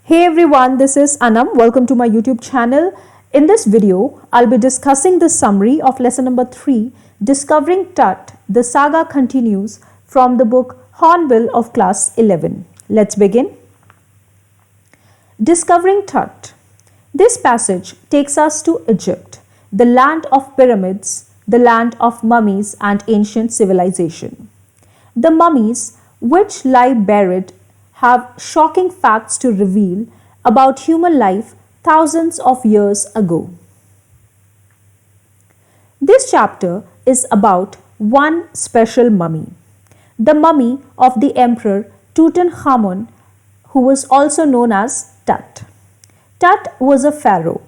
Hey everyone, this is Anam. Welcome to my YouTube channel. In this video, I'll be discussing the summary of lesson number 3, Discovering Tut. The saga continues from the book Hornbill of class 11. Let's begin. Discovering Tut. This passage takes us to Egypt, the land of pyramids, the land of mummies and ancient civilization. The mummies, which lie buried, have shocking facts to reveal about human life thousands of years ago. This chapter is about one special mummy, the mummy of the emperor Tutankhamun, who was also known as Tut. Tut was a pharaoh.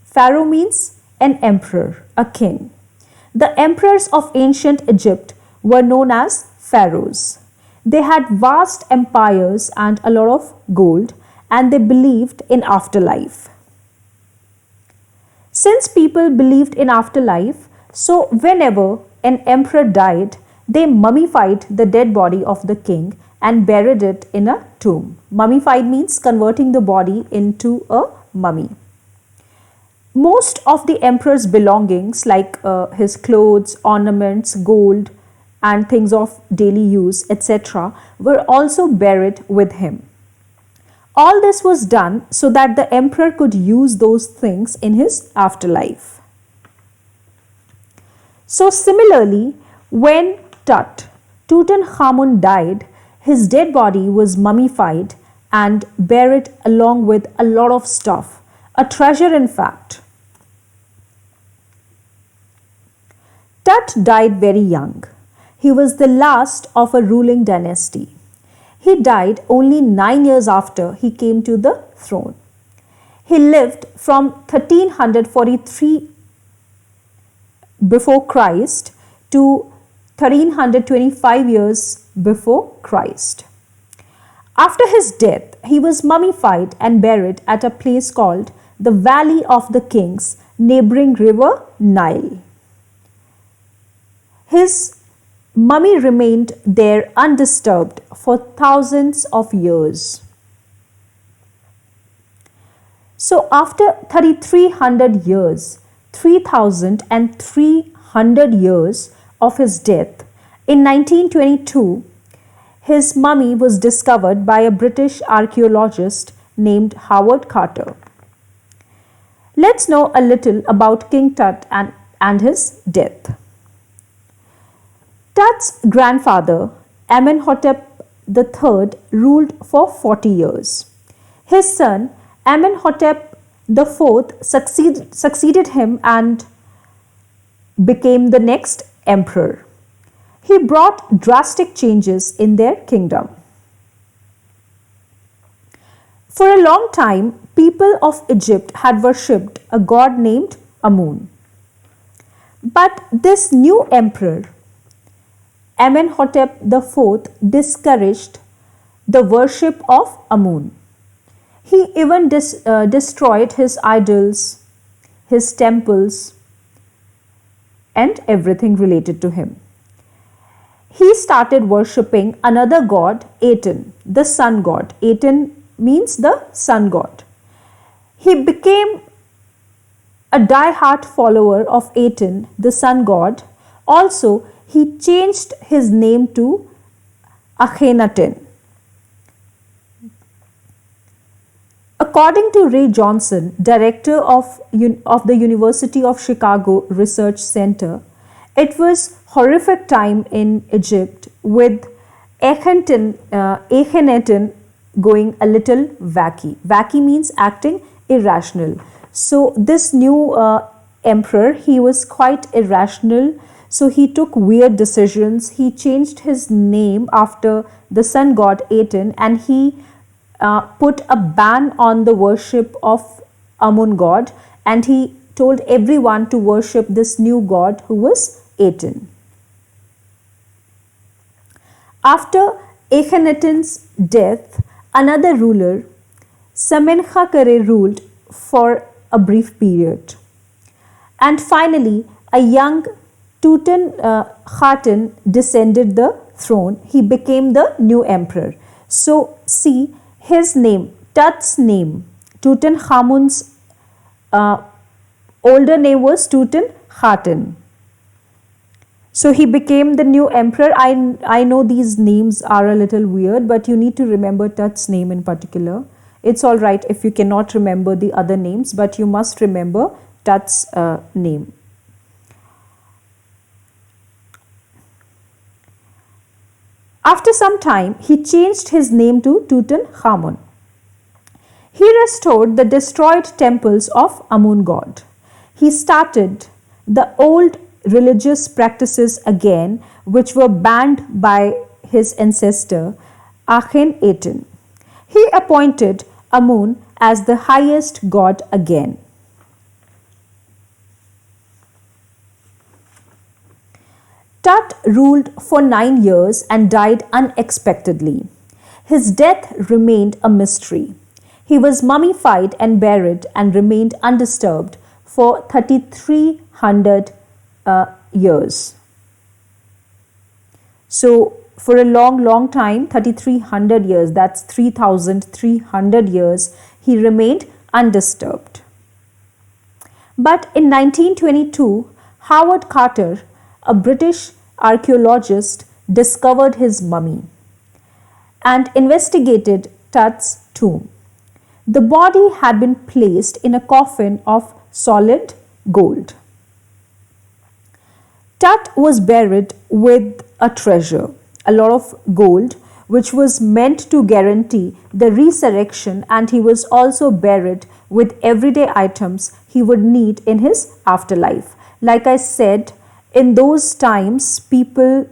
Pharaoh means an emperor, a king. The emperors of ancient Egypt were known as pharaohs. They had vast empires and a lot of gold, and they believed in afterlife. Since people believed in afterlife, so whenever an emperor died, they mummified the dead body of the king and buried it in a tomb. Mummified means converting the body into a mummy. Most of the emperor's belongings, like his clothes, ornaments, gold, and things of daily use, etc., were also buried with him. All this was done so that the emperor could use those things in his afterlife. So similarly, when Tutankhamun died, his dead body was mummified and buried along with a lot of stuff, a treasure in fact. Tut died very young. He was the last of a ruling dynasty. He died only 9 years after he came to the throne. He lived from 1343 before Christ to 1325 years before Christ. After his death, he was mummified and buried at a place called the Valley of the Kings, neighboring river Nile. His mummy remained there undisturbed for thousands of years. So after 3300 years, 3300 years of his death, in 1922, his mummy was discovered by a British archaeologist named Howard Carter. Let's know a little about King Tut and his death. Tut's grandfather, Amenhotep III, ruled for 40 years. His son, Amenhotep IV, succeeded him and became the next emperor. He brought drastic changes in their kingdom. For a long time, people of Egypt had worshipped a god named Amun. But this new emperor, Amenhotep IV, discouraged the worship of Amun. He even destroyed his idols, his temples, and everything related to him. He started worshipping another god, Aten, the sun god. Aten means the sun god. He became a die-hard follower of Aten, the sun god. Also, he changed his name to Akhenaten. According to Ray Johnson, director of the University of Chicago Research Center, it was horrific time in Egypt with Akhenaten going a little wacky. Wacky means acting irrational. So this new emperor, he was quite irrational. So he took weird decisions. He changed his name after the sun god Aten, and he put a ban on the worship of Amun god, and he told everyone to worship this new god who was Aten. After Akhenaten's death, another ruler, Samenkhkare, ruled for a brief period. And finally, a young Tutankhaten descended the throne. He became the new emperor. So see, his name Tut's name, Tutankhamun's uh, older name was Tutankhaten. So he became the new emperor. I know these names are a little weird, but you need to remember Tut's name in particular. It's all right if you cannot remember the other names, but you must remember Tut's name. After some time, he changed his name to Tutankhamun. He restored the destroyed temples of Amun god. He started the old religious practices again, which were banned by his ancestor Akhenaten. He appointed Amun as the highest god again. Tut ruled for 9 years and died unexpectedly. His death remained a mystery. He was mummified and buried and remained undisturbed for 3300 years. So, for a long time, 3300 years, that's 3300 years, he remained undisturbed. But in 1922, Howard Carter, a British archaeologist, discovered his mummy and investigated Tut's tomb. The body had been placed in a coffin of solid gold. Tut was buried with a treasure, a lot of gold, which was meant to guarantee the resurrection, and he was also buried with everyday items he would need in his afterlife. Like I said, in those times, people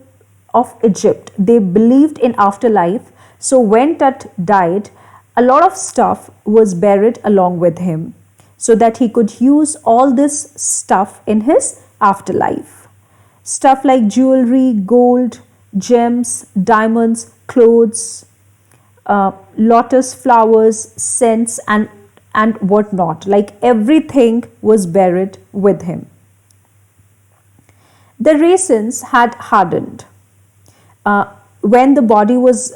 of Egypt, they believed in afterlife. So when Tut died, a lot of stuff was buried along with him so that he could use all this stuff in his afterlife. Stuff like jewelry, gold, gems, diamonds, clothes, lotus flowers, scents, and whatnot. Like everything was buried with him. The raisins had hardened. When the body was,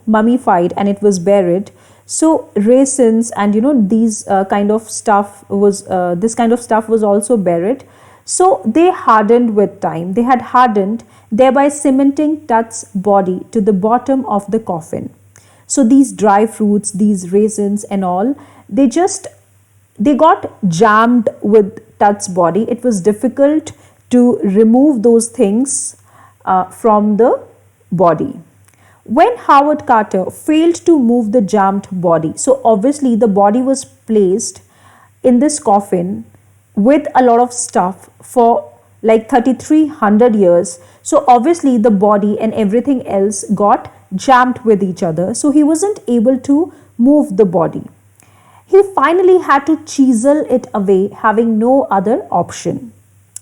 mummified and it was buried, so raisins and these kind of stuff was this kind of stuff was also buried. So they hardened with time. They had hardened, thereby cementing Tut's body to the bottom of the coffin. So these dry fruits, these raisins and all, they got jammed with Tut's body. It was difficult to remove those things from the body. When Howard Carter failed to move the jammed body, so obviously the body was placed in this coffin with a lot of stuff for like 3300 years. So obviously the body and everything else got jammed with each other. So he wasn't able to move the body. He finally had to chisel it away, having no other option.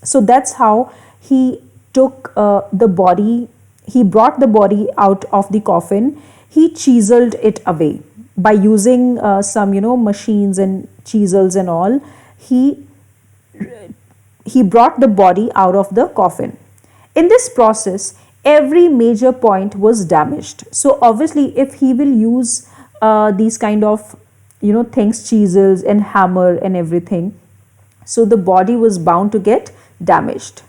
So that's how he took the body, he brought the body out of the coffin, he chiseled it away by using some machines and chisels and all. He brought the body out of the coffin. In this process, every major point was damaged. So obviously, if he will use these kind of things, chisels and hammer and everything, so the body was bound to get damaged.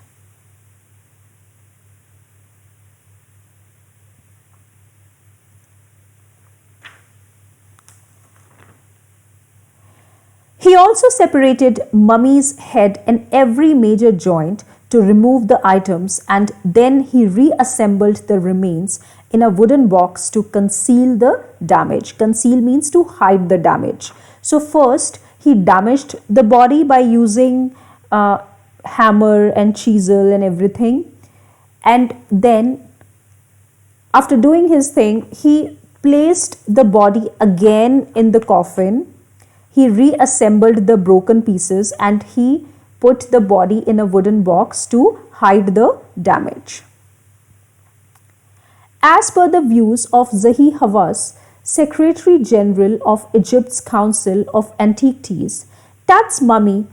He also separated mummy's head and every major joint to remove the items, and then he reassembled the remains in a wooden box to conceal the damage. Conceal means to hide the damage. So first he damaged the body by using hammer and chisel and everything, and then after doing his thing, he placed the body again in the coffin. He reassembled the broken pieces and he put the body in a wooden box to hide the damage. As per the views of Zahi Hawass, Secretary General of Egypt's Council of Antiquities, Tut's mummy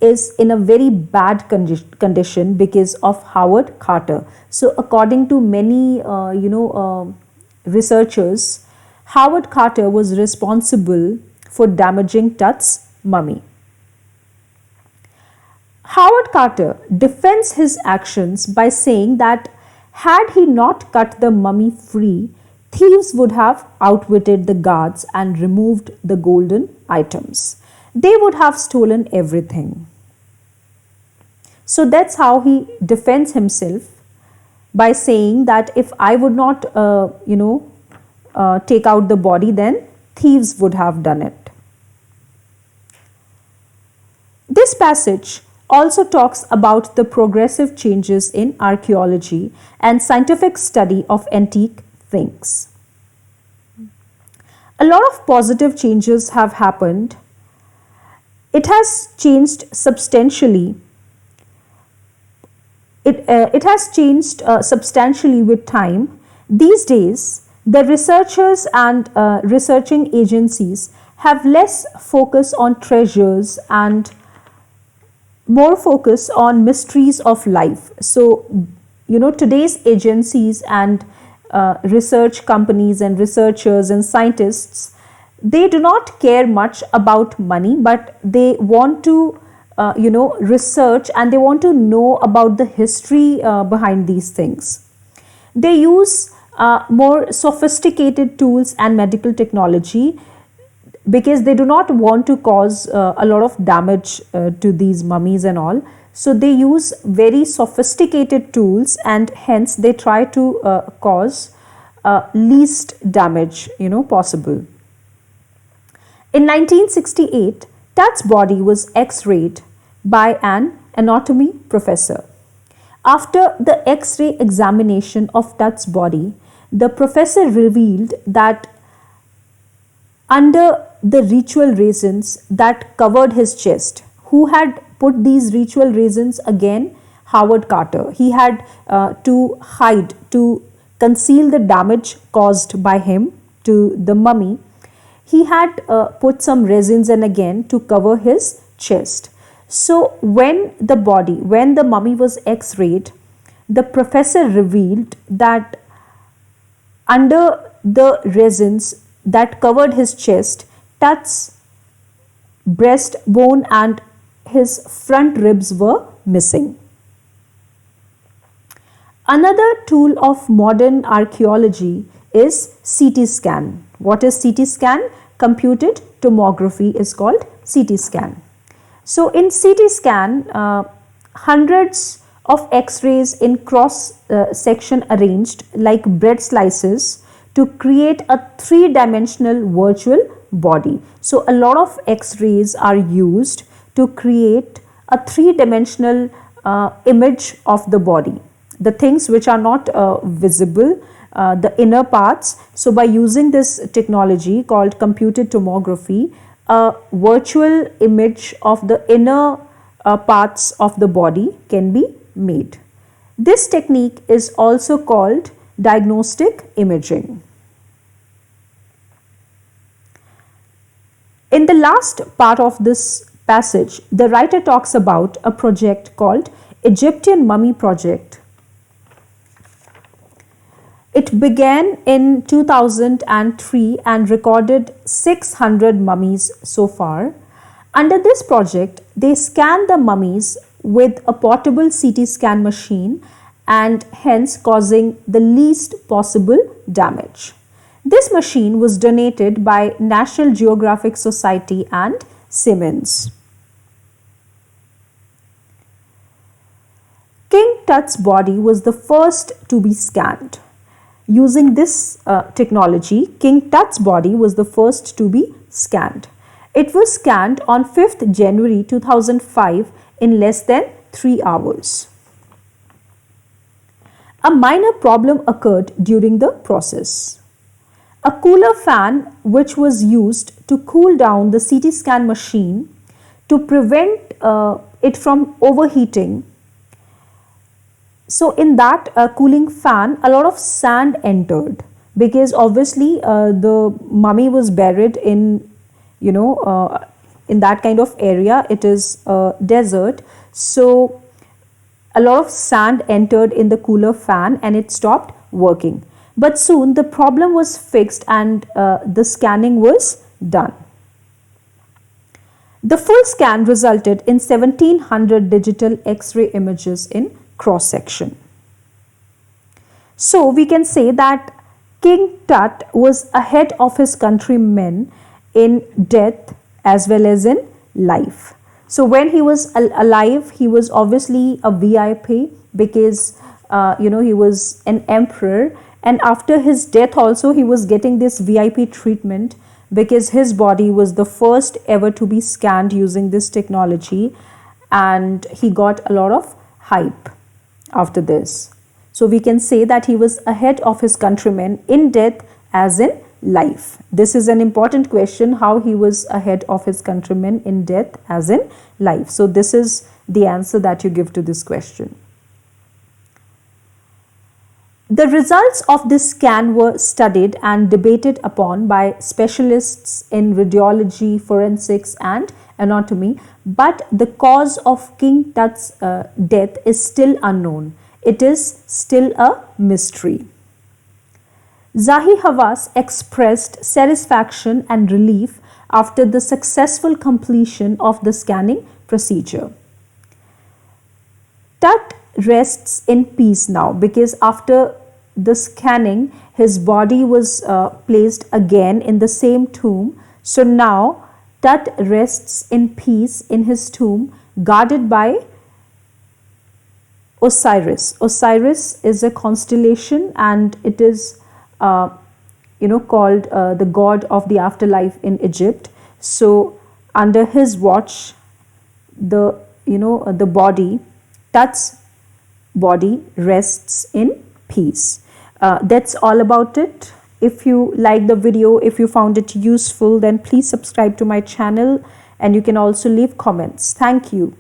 is in a very bad condition because of Howard Carter. So according to many researchers, Howard Carter was responsible for damaging Tut's mummy. Howard Carter defends his actions by saying that had he not cut the mummy free, thieves would have outwitted the guards and removed the golden items. They would have stolen everything. So that's how he defends himself, by saying that if I would not, take out the body, then thieves would have done it. This passage also talks about the progressive changes in archaeology and scientific study of antique things. A lot of positive changes have happened. It has changed substantially. It has changed substantially with time. These days, the researchers and researching agencies have less focus on treasures and more focus on mysteries of life. So, today's agencies and research companies and researchers and scientists, they do not care much about money, but they want to research, and they want to know about the history behind these things. They use more sophisticated tools and medical technology because they do not want to cause a lot of damage to these mummies and all. So they use very sophisticated tools, and hence they try to cause least damage possible. In 1968, Tut's body was x-rayed by an anatomy professor. After the x-ray examination of Tut's body, the professor revealed that under the ritual resins that covered his chest, who had put these ritual resins again? Howard Carter. He had to conceal the damage caused by him to the mummy. He had put some resins and again to cover his chest. So when the mummy was x-rayed, the professor revealed that under the resins that covered his chest, Tut's breastbone and his front ribs were missing. Another tool of modern archaeology is CT scan. What is CT scan? Computed tomography is called CT scan. So in CT scan, hundreds of x-rays in cross section arranged like bread slices to create a three-dimensional virtual body. So a lot of x-rays are used to create a three-dimensional image of the body, the things which are not visible, the inner parts. So by using this technology called computed tomography, a virtual image of the inner parts of the body can be made. This technique is also called diagnostic imaging. In the last part of this passage, the writer talks about a project called Egyptian Mummy Project. It began in 2003 and recorded 600 mummies so far. Under this project, they scanned the mummies with a portable CT scan machine and hence causing the least possible damage. This machine was donated by National Geographic Society and Siemens. King Tut's body was the first to be scanned. Using this technology, King Tut's body was the first to be scanned. It was scanned on 5th January 2005 in less than 3 hours. A minor problem occurred during the process. A cooler fan which was used to cool down the CT scan machine to prevent it from overheating. So in that cooling fan, a lot of sand entered because obviously the mummy was buried in in that kind of area. It is a desert, so a lot of sand entered in the cooler fan and it stopped working. But soon the problem was fixed and the scanning was done. The full scan resulted in 1700 digital X-ray images in cross-section. So we can say that King Tut was ahead of his countrymen in death as well as in life. So when he was alive, he was obviously a VIP because he was an emperor, and after his death also he was getting this VIP treatment because his body was the first ever to be scanned using this technology, and he got a lot of hype after this. So we can say that he was ahead of his countrymen in death as in life. This is an important question, how he was ahead of his countrymen in death as in life. So this is the answer that you give to this question. The results of this scan were studied and debated upon by specialists in radiology, forensics and anatomy, but the cause of King Tut's death is still unknown. It is still a mystery. Zahi Hawass expressed satisfaction and relief after the successful completion of the scanning procedure. Tut rests in peace now because after the scanning his body was placed again in the same tomb. So now Tut rests in peace in his tomb, guarded by Osiris. Osiris is a constellation and it is called the god of the afterlife in Egypt. So under his watch, the body, Tut's body rests in peace. That's all about it. If you like the video, if you found it useful, then please subscribe to my channel and you can also leave comments. Thank you.